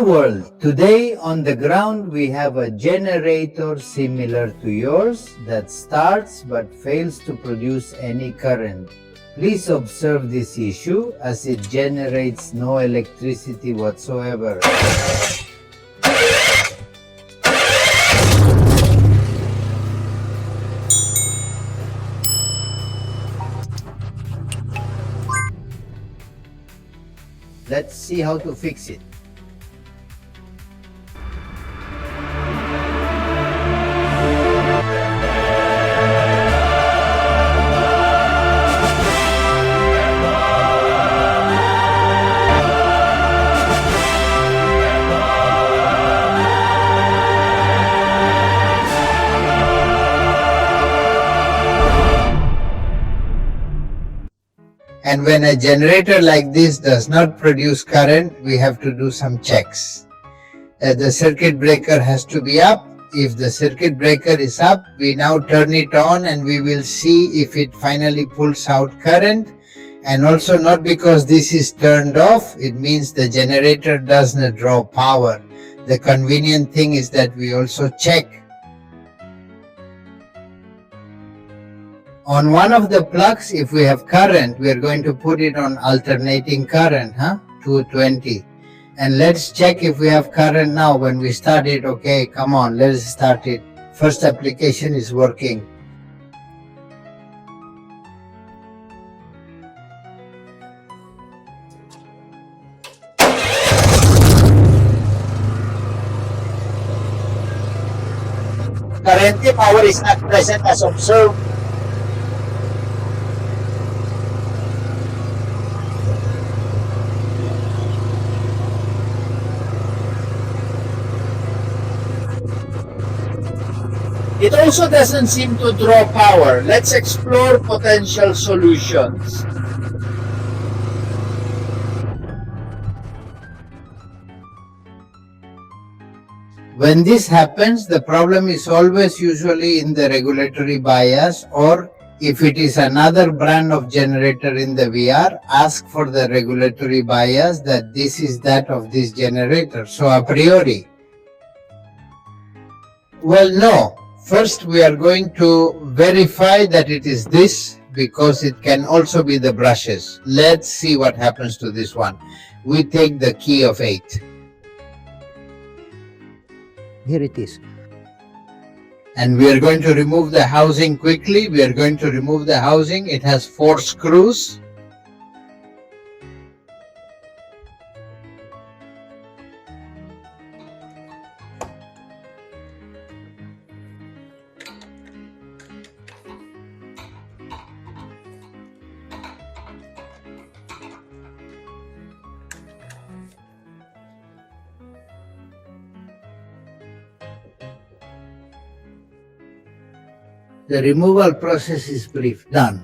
world. Today on the ground we have a generator similar to yours that starts but fails to produce any current. Please observe this issue as it generates no electricity whatsoever. Let's see how to fix it. And when a generator like this does not produce current, we have to do some checks. The circuit breaker has to be up. If the circuit breaker is up, we now turn it on and we will see if it finally pulls out current. And also, not because this is turned off, it means the generator does not draw power. The convenient thing is that we also check. On one of the plugs, if we have current, we are going to put it on alternating current, 220. And let's check if we have current now when we start it. Okay, come on, let's start it. First application is working. Currently, power is not present as observed. It also doesn't seem to draw power. Let's explore potential solutions. When this happens, the problem is always usually in the regulatory bias, or if it is another brand of generator in the VR, ask for the regulatory bias that this is that of this generator. So a priori, well, no. First, we are going to verify that it is this, because it can also be the brushes. Let's see what happens to this one. We take the key of 8. Here it is. And we are going to remove the housing quickly. We are going to remove the housing. It has 4 screws. The removal process is brief. Done.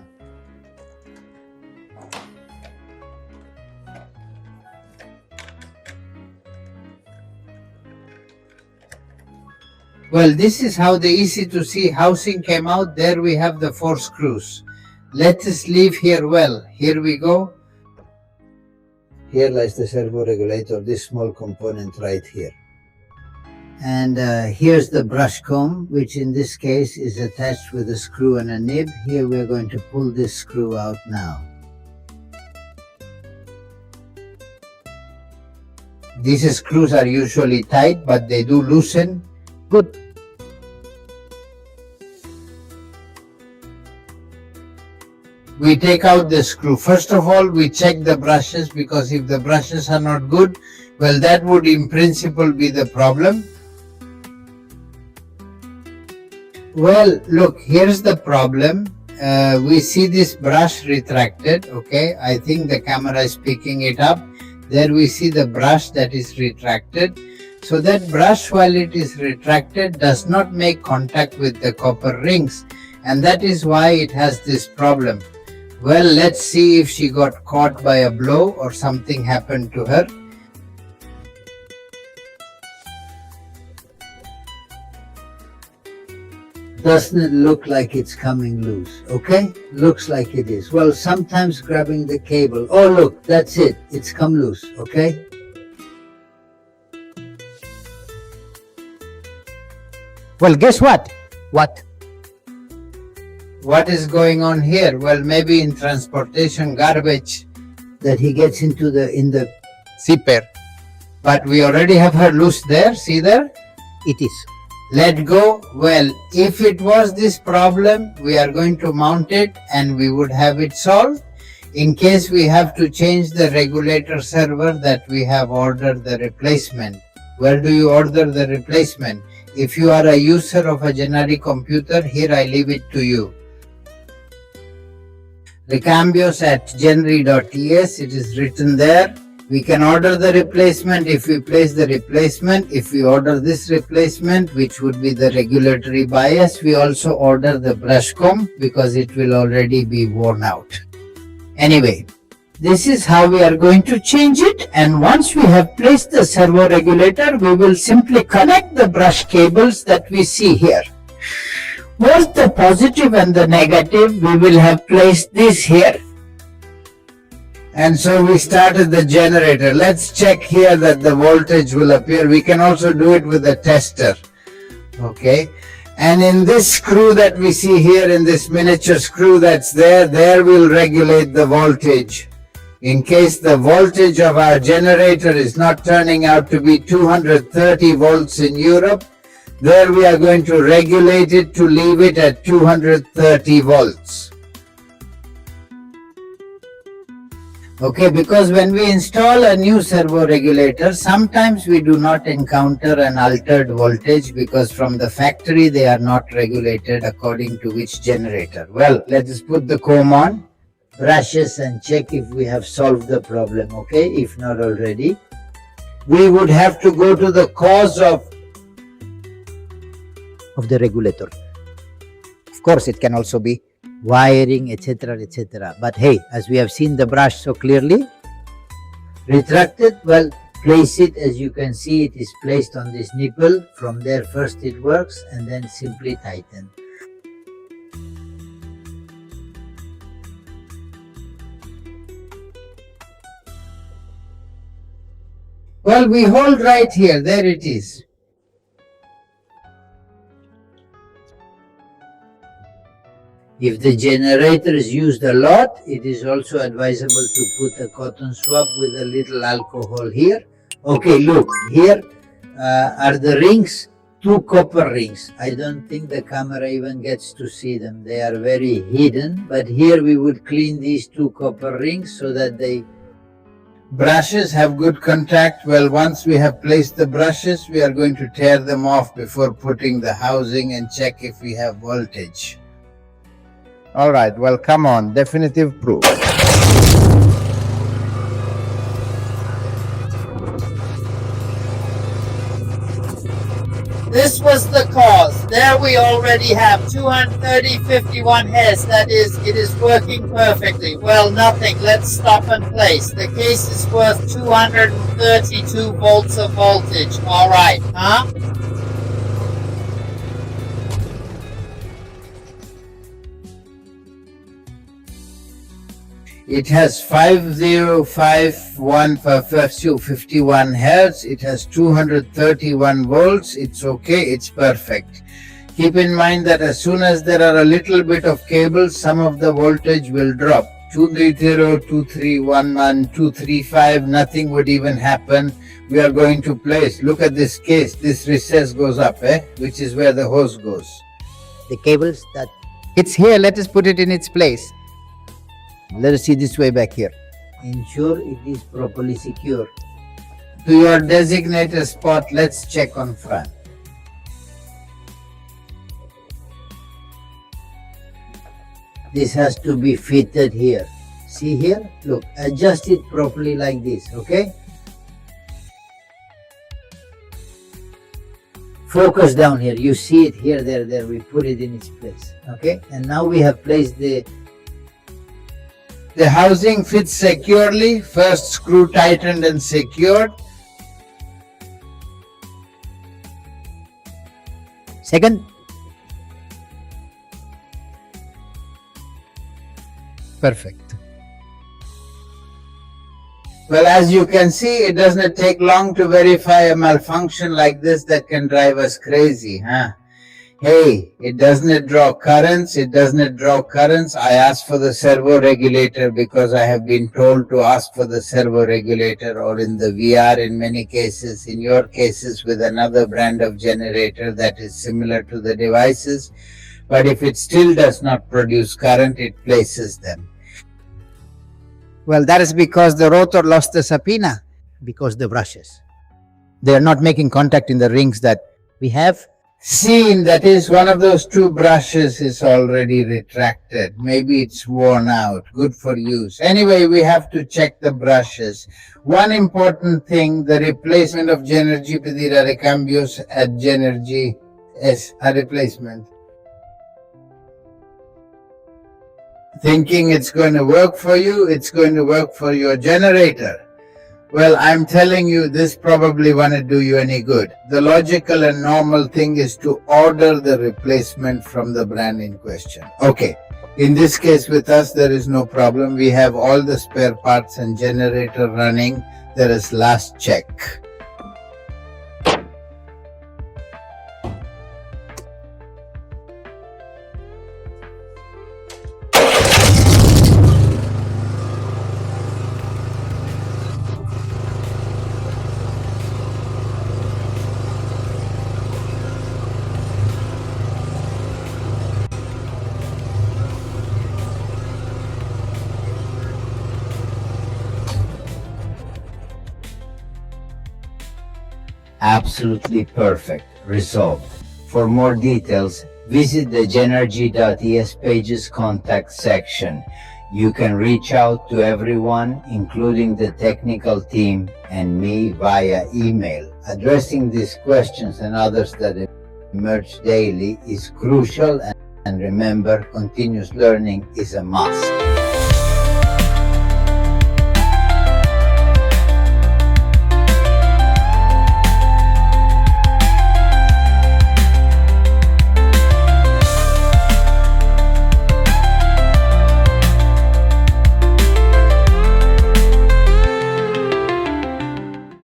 Well, this is how the easy to see housing came out. There we have the 4 screws. Let us leave here well. Here we go. Here lies the servo regulator, this small component right here. And here's the brush comb, which in this case is attached with a screw and a nib. Here we're going to pull this screw out now. These screws are usually tight, but they do loosen. Good. We take out the screw. First of all, we check the brushes, because if the brushes are not good, well, that would in principle be the problem. Well, look, here's the problem. We see this brush retracted, okay? I think the camera is picking it up. There we see the brush that is retracted. So that brush, while it is retracted, does not make contact with the copper rings. And that is why it has this problem. Well, let's see if she got caught by a blow or something happened to her. Doesn't look like it's coming loose, okay? Looks like it is. Well, sometimes grabbing the cable. Oh, look, that's it. It's come loose, okay? Well, guess what? What? What is going on here? Well, maybe in transportation garbage that he gets in the Zipper. but we already have her loose there, see there? It is. Let go. Well, if it was this problem, we are going to mount it and we would have it solved. In case we have to change the regulator server that we have ordered the replacement. Where do you order the replacement? If you are a user of a Genergy computer, here I leave it to you. Recambios at genergy.es, it is written there. We can order the replacement if we place the replacement. If we order this replacement, which would be the regulatory bias, we also order the brush comb because it will already be worn out. Anyway, this is how we are going to change it, and once we have placed the servo regulator, we will simply connect the brush cables that we see here. Both the positive and the negative, we will have placed this here. And so we started the generator. Let's check here that the voltage will appear. We can also do it with a tester. Okay. And in this screw that we see here, in this miniature screw that's there we'll regulate the voltage. In case the voltage of our generator is not turning out to be 230 volts in Europe, there we are going to regulate it to leave it at 230 volts. Okay, because when we install a new servo regulator, sometimes we do not encounter an altered voltage because from the factory they are not regulated according to which generator. Well, let us put the comb on, brushes, and check if we have solved the problem, okay, if not already. We would have to go to the cause of The regulator. Of course, it can also be wiring, etc., etc. But hey, as we have seen the brush so clearly, retracted. Well, place it, as you can see, it is placed on this nipple. From there first it works and then simply tighten. Well, we hold right here, there it is. If the generator is used a lot, it is also advisable to put a cotton swab with a little alcohol here. Okay, look, here are the rings, 2 copper rings. I don't think the camera even gets to see them. They are very hidden, but here we would clean these 2 copper rings so that they brushes have good contact. Well, once we have placed the brushes, we are going to tear them off before putting the housing and check if we have voltage. All right, well, come on, definitive proof. This was the cause. There we already have 230-51 Hz. That is, it is working perfectly. Well, nothing. Let's stop and place. The case is worth 232 volts of voltage. All right, huh? It has 5051 51 Hertz. It has 231 volts. It's okay. It's perfect. Keep in mind that as soon as there are a little bit of cables, some of the voltage will drop. 230, 2311, 235, nothing would even happen. We are going to place. Look at this case. This recess goes up, which is where the hose goes. the cables that it's here. Let us put it in its place. Let us see this way back here. Ensure it is properly secure. To your designated spot, let's check on front. This has to be fitted here. See here? Look, adjust it properly like this, okay? Focus down here. You see it here, there. We put it in its place, okay? And now we have placed the housing fits securely. First screw tightened and secured. Second, Perfect. Well, as you can see, it doesn't take long to verify a malfunction like this that can drive us crazy, huh? Hey, it doesn't draw currents, it doesn't draw currents. I asked for the servo regulator because I have been told to ask for the servo regulator, or in the VR in many cases, in your cases with another brand of generator that is similar to the devices. But if it still does not produce current, it places them. Well, that is because the rotor lost the sapina, because the brushes. They are not making contact in the rings that we have. Seen, that is, one of those two brushes is already retracted. Maybe it's worn out. Good for use. Anyway, we have to check the brushes. One important thing, the replacement of Genergy Pedira Recambios at Genergy is a replacement. Thinking it's going to work for you, it's going to work for your generator. Well, I'm telling you, this probably won't do you any good. The logical and normal thing is to order the replacement from the brand in question. Okay, in this case with us, there is no problem. We have all the spare parts and generator running. There is last check. Absolutely perfect. Resolved. For more details, visit the Genergy.es page's contact section. You can reach out to everyone, including the technical team and me, via email. Addressing these questions and others that emerge daily is crucial, and remember, continuous learning is a must.